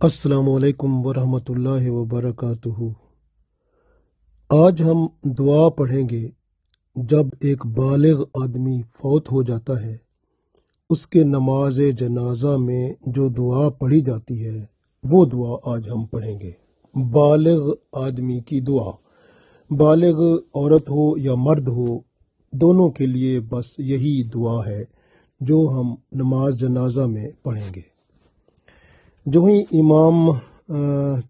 السلام علیکم ورحمۃ اللہ وبرکاتہ۔ آج ہم دعا پڑھیں گے۔ جب ایک بالغ آدمی فوت ہو جاتا ہے، اس کے نماز جنازہ میں جو دعا پڑھی جاتی ہے وہ دعا آج ہم پڑھیں گے۔ بالغ آدمی کی دعا، بالغ عورت ہو یا مرد ہو، دونوں کے لیے بس یہی دعا ہے جو ہم نماز جنازہ میں پڑھیں گے۔ جو ہی امام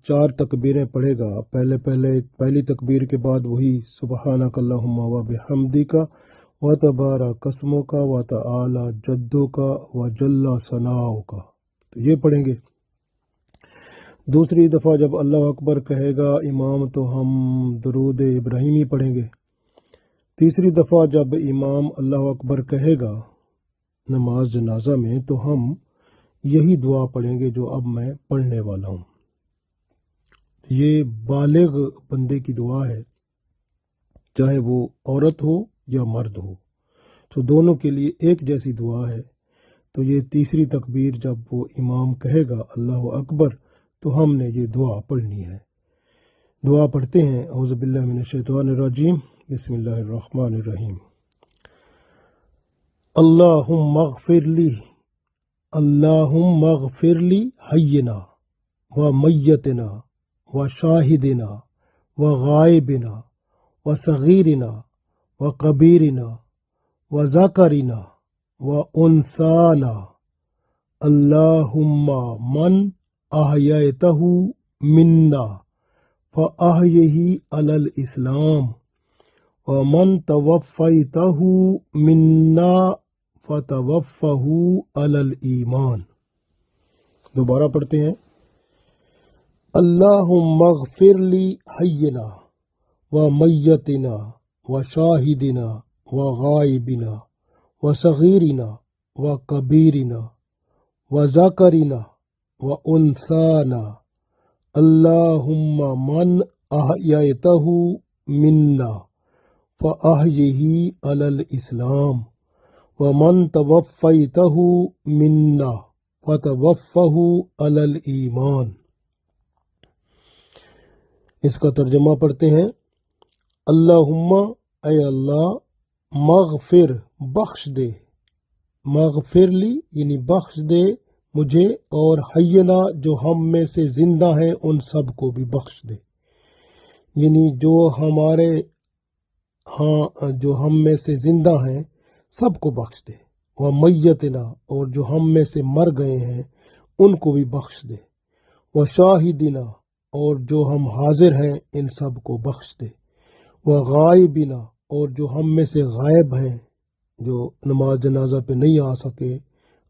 4 تکبیریں پڑھے گا، پہلی تکبیر کے بعد وہی سبحانک اللہم و بحمدک و تبارک اسمک و تعالی جدک و جل ثناؤک، تو یہ پڑھیں گے۔ دوسری دفعہ جب اللہ اکبر کہے گا امام تو ہم درود ابراہیمی پڑھیں گے۔ تیسری دفعہ جب امام اللہ اکبر کہے گا نماز جنازہ میں تو ہم یہی دعا پڑھیں گے جو اب میں پڑھنے والا ہوں۔ یہ بالغ بندے کی دعا ہے، چاہے وہ عورت ہو یا مرد ہو، تو دونوں کے لیے ایک جیسی دعا ہے۔ تو یہ تیسری تکبیر جب وہ امام کہے گا اللہ اکبر تو ہم نے یہ دعا پڑھنی ہے۔ دعا پڑھتے ہیں۔ اعوذ باللہ من الشیطان الرجیم، بسم اللہ الرحمن الرحیم۔ اللہم اغفر لی، اللہم اغفر لی حینا و میتنا و شاہدنا و غائبنا و صغیرنا و کبیرنا و ذکرنا و انسانا، اللہم من احییتہ منا فاحیہ علی الاسلام و من توفیتہ منا فتوفہ علی الایمان۔ دوبارہ پڑھتے ہیں۔ اللہم اغفر لی حینا و میتنا و شاہدنا و غائبنا و صغیرنا و کبیرنا و ذکرنا و انثانا، اللہم من احییتہ منا فاحیہ علی الاسلام ومن توفیتہ منا فتوفہ علی الایمان۔ اس کا ترجمہ پڑھتے ہیں۔ اللہم، اے اللہ، مغفر، بخش دے، مغفر لی یعنی بخش دے مجھے، اور حینا جو ہم میں سے زندہ ہیں ان سب کو بھی بخش دے، یعنی جو ہمارے ہاں جو ہم میں سے زندہ ہیں سب کو بخش دے، و میتنا اور جو ہم میں سے مر گئے ہیں ان کو بھی بخش دے، و شاہدنا اور جو ہم حاضر ہیں ان سب کو بخش دے، و غائبنا اور جو ہم میں سے غائب ہیں، جو نماز جنازہ پہ نہیں آ سکے،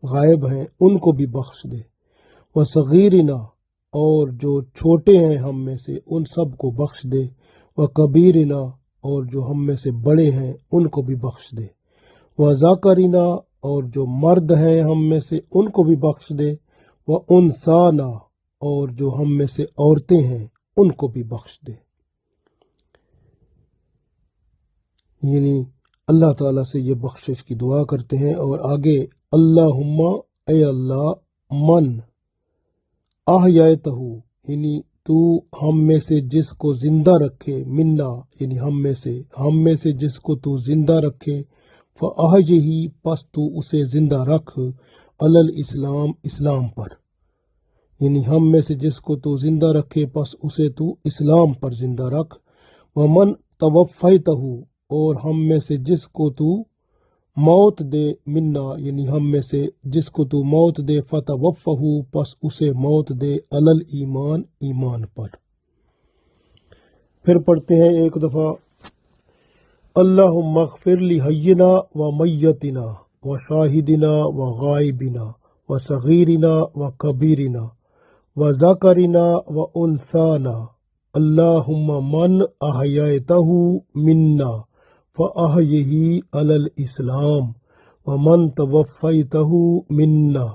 غائب ہیں، ان کو بھی بخش دے، و صغیرنا اور جو چھوٹے ہیں ہم میں سے ان سب کو بخش دے، و کبیرنا اور جو ہم میں سے بڑے ہیں ان کو بھی بخش دے، و ذکرنا اور جو مرد ہیں ہم میں سے ان کو بھی بخش دے، و انسانا اور جو ہم میں سے عورتیں ہیں ان کو بھی بخش دے۔ یعنی اللہ تعالیٰ سے یہ بخشش کی دعا کرتے ہیں۔ اور آگے اللہم، اے اللہ، من احییتہ یعنی تو ہم میں سے جس کو زندہ رکھے، منا یعنی ہم میں سے جس کو تو زندہ رکھے، فاحیہ پس تو اسے زندہ رکھ، علی الاسلام اسلام پر، یعنی ہم میں سے جس کو تو زندہ رکھے پس اسے تو اسلام پر زندہ رکھ، ومن توفیتہ اور ہم میں سے جس کو تو موت دے، منا یعنی ہم میں سے جس کو تو موت دے، فتوفہ پس اسے موت دے، علی الایمان ایمان پر۔ پھر پڑھتے ہیں ایک دفعہ۔ اللہم اغفر لی حینا و میتنا و شاہدنا و غائبنا و صغیرنا و کبیرنا و ذکرنا و انثانا، اللہم من احییتہ منا فاحیہ علی الاسلام ومن توفیتہ منا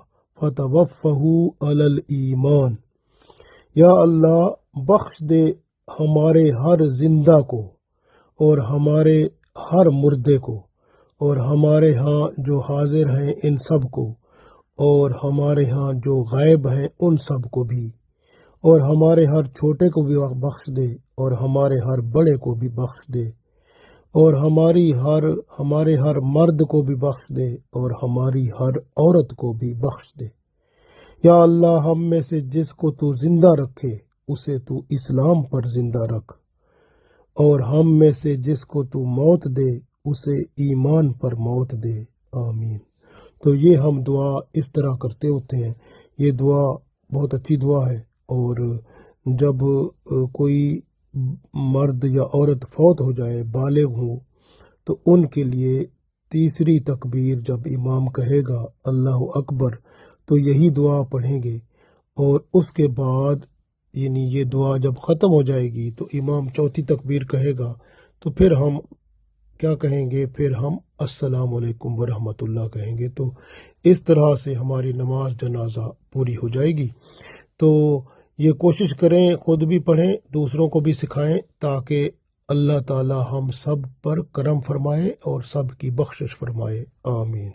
فتوفہ علی الایمان۔ یا اللہ، بخش دے ہمارے ہر زندہ کو اور ہمارے ہر مردے کو، اور ہمارے ہاں جو حاضر ہیں ان سب کو، اور ہمارے ہاں جو غائب ہیں ان سب کو بھی، اور ہمارے ہر چھوٹے کو بھی بخش دے اور ہمارے ہر بڑے کو بھی بخش دے اور ہمارے ہر مرد کو بھی بخش دے اور ہماری ہر عورت کو بھی بخش دے۔ یا اللہ ہم میں سے جس کو تو زندہ رکھے اسے تو اسلام پر زندہ رکھ، اور ہم میں سے جس کو تو موت دے اسے ایمان پر موت دے، آمین۔ تو یہ ہم دعا اس طرح کرتے ہوتے ہیں۔ یہ دعا بہت اچھی دعا ہے، اور جب کوئی مرد یا عورت فوت ہو جائے، بالغ ہوں، تو ان کے لیے تیسری تکبیر جب امام کہے گا اللہ اکبر تو یہی دعا پڑھیں گے، اور اس کے بعد یعنی یہ دعا جب ختم ہو جائے گی تو امام چوتھی تکبیر کہے گا، تو پھر ہم کیا کہیں گے؟ پھر ہم السلام علیکم ورحمۃ اللہ کہیں گے۔ تو اس طرح سے ہماری نماز جنازہ پوری ہو جائے گی۔ تو یہ کوشش کریں، خود بھی پڑھیں، دوسروں کو بھی سکھائیں، تاکہ اللہ تعالی ہم سب پر کرم فرمائے اور سب کی بخشش فرمائے، آمین۔